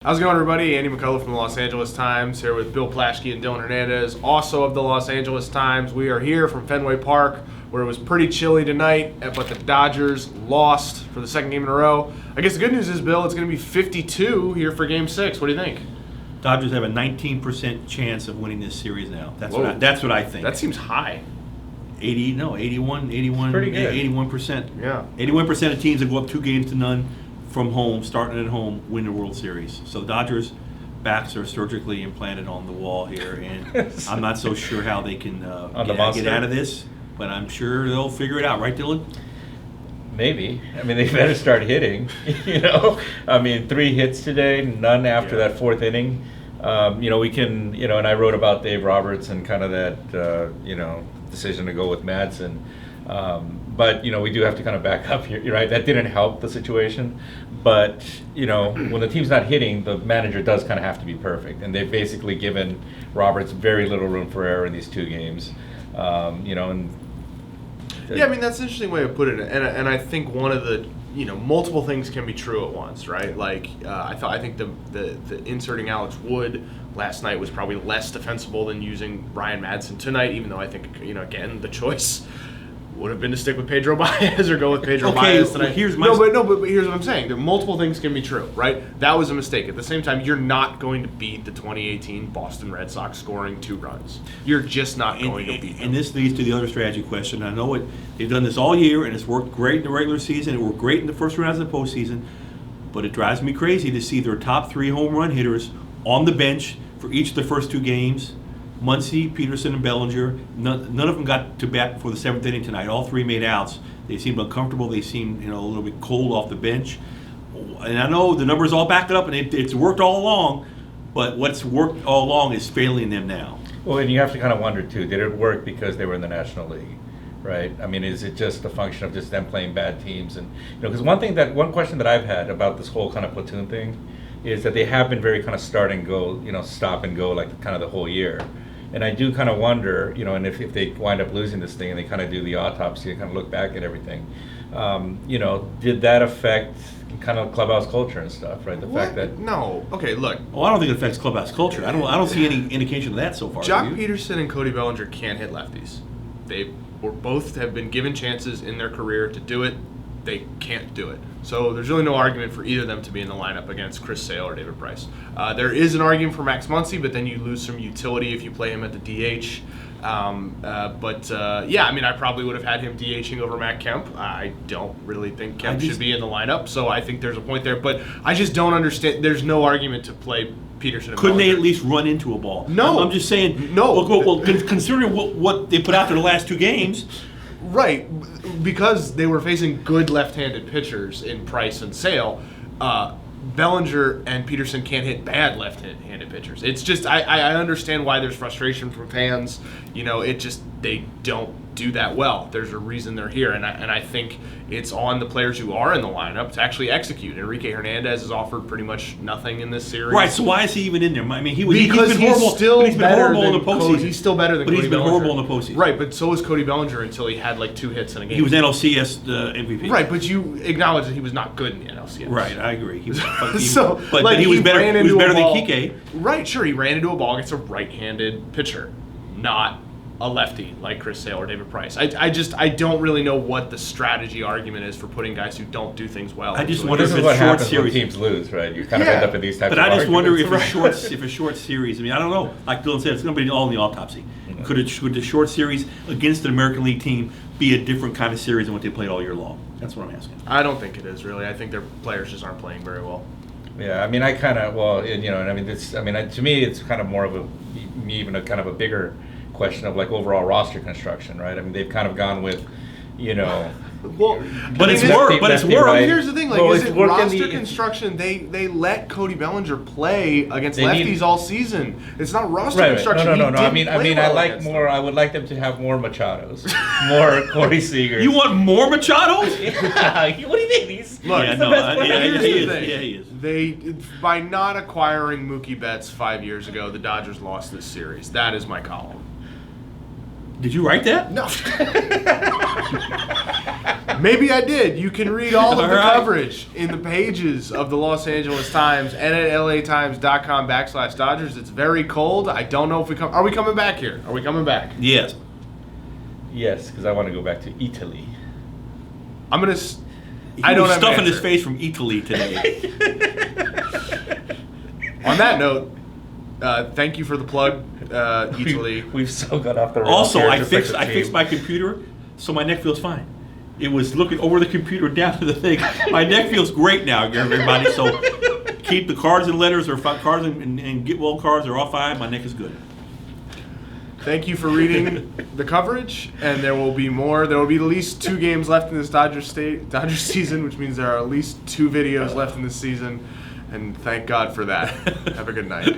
How's it going, everybody? Andy McCullough from the Los Angeles Times here with Bill Plaschke and Dylan Hernandez, also of the Los Angeles Times. We are here from Fenway Park, where it was pretty chilly tonight, but the Dodgers lost for the second game in a row. I guess the good news is, Bill, it's going to be 52 here for Game 6. What do you think? Dodgers have a 19% chance of winning this series now. That's what I think. That seems high. 81. Pretty good. 81%. Yeah. 81% of teams that go up 2-0 from home, starting at home, win the World Series. So Dodgers' backs are surgically implanted on the wall here, and I'm not so sure how they can get out of this, but I'm sure they'll figure it out. Right, Dylan? Maybe. I mean, they better start hitting, I mean, 3 hits today, none after that fourth inning. We can, and I wrote about Dave Roberts and kind of that, decision to go with Madsen. But, we do have to kind of back up here, right? That didn't help the situation. But, when the team's not hitting, the manager does kind of have to be perfect. And they've basically given Roberts very little room for error in these 2 games. Yeah, I mean, that's an interesting way of putting it. And I think one of the, multiple things can be true at once, right? Like, I think the inserting Alex Wood last night was probably less defensible than using Ryan Madsen tonight, even though I think, again, the choice would have been to stick with Pedro Baez or go with Pedro Baez tonight. But here's what I'm saying. Multiple things can be true, right? That was a mistake. At the same time, you're not going to beat the 2018 Boston Red Sox scoring 2 runs. You're just not going to beat them. And this leads to the other strategy question. I know they've done this all year, and it's worked great in the regular season. It worked great in the first rounds of the postseason. But it drives me crazy to see their top 3 home run hitters on the bench for each of the first 2 games. Muncy, Peterson, and Bellinger. None of them got to bat before the 7th inning tonight. All 3 made outs. They seemed uncomfortable. They seemed a little bit cold off the bench. And I know the numbers all back it up, and it's worked all along. But what's worked all along is failing them now. Well, and you have to kind of wonder, too, did it work because they were in the National League? Right? I mean, is it just a function of just them playing bad teams? And because one question that I've had about this whole kind of platoon thing is that they have been very kind of start and go, stop and go, like kind of the whole year. And I do kind of wonder, and if they wind up losing this thing and they kind of do the autopsy and kind of look back at everything, did that affect kind of clubhouse culture and stuff, right? Fact that no, okay, look. Oh, I don't think it affects clubhouse culture. I don't see any indication of that so far. Jock Peterson and Cody Bellinger can't hit lefties. They both have been given chances in their career to do it. They can't do it. So there's really no argument for either of them to be in the lineup against Chris Sale or David Price. There is an argument for Max Muncy, but then you lose some utility if you play him at the DH. Yeah, I mean, I probably would have had him DHing over Matt Kemp. I don't really think Kemp should be in the lineup, so I think there's a point there. But I just don't understand. There's no argument to play Peterson. Couldn't they at least run into a ball? No. I'm just saying. No. Well, considering what they put out there the last 2 games. Right, because they were facing good left-handed pitchers in Price and Sale, Bellinger and Peterson can't hit bad left-handed pitchers. It's just, I understand why there's frustration from fans. They don't do that well. There's a reason they're here, and I think it's on the players who are in the lineup to actually execute. Enrique Hernandez has offered pretty much nothing in this series. Right, so why is he even in there? I mean, he's been horrible in the postseason. He's still better than Cody Bellinger. But he's been horrible in the postseason. Right, but so was Cody Bellinger until he had like 2 hits in a game. He was NLCS MVP. Right, but you acknowledge that he was not good in the NLCS. Right, I agree. He was, but he was better than Kike. Right, sure, he ran into a ball against a right-handed pitcher, not a lefty like Chris Sale or David Price. I don't really know what the strategy argument is for putting guys who don't do things well. I just wonder if it's short series. When teams lose, right? You kind of end up in these types of arguments. But I just wonder if a short series. I mean, I don't know. Like Dylan said, it's going to be all in the autopsy. Mm-hmm. Could the short series against an American League team be a different kind of series than what they played all year long? That's what I'm asking. I don't think it is really. I think their players just aren't playing very well. Yeah, I mean, to me, it's kind of more of even a kind of a bigger question of like overall roster construction, right? I mean, they've kind of gone with, Well, but it's work. Right? Here's the thing: is it roster construction? They let Cody Bellinger play against lefties all season. It's not roster construction. No. I mean, I would like them to have more Machados, more Corey Seagers. You want more Machados? Yeah. What do you think? He's the best player. Here's the thing. Yeah, he is. By not acquiring Mookie Betts 5 years ago, the Dodgers lost this series. That is my column. Did you write that? No. Maybe I did. You can read all of the coverage in the pages of the Los Angeles Times and at latimes.com/Dodgers. It's very cold. I don't know if are we coming back here? Are we coming back? Yes. Yes, because I want to go back to Italy. I'm going to... I don't have stuff in his face from Italy today. On that note, thank you for the plug, Italy. We've so got off the rails. Also, I fixed my computer, so my neck feels fine. It was looking over the computer down to the thing. My neck feels great now, everybody. So keep the cards and letters or cards and get well cards are all fine. My neck is good. Thank you for reading the coverage, and there will be more. There will be at least 2 games left in this Dodgers season, which means there are at least 2 videos left in this season, and thank God for that. Have a good night.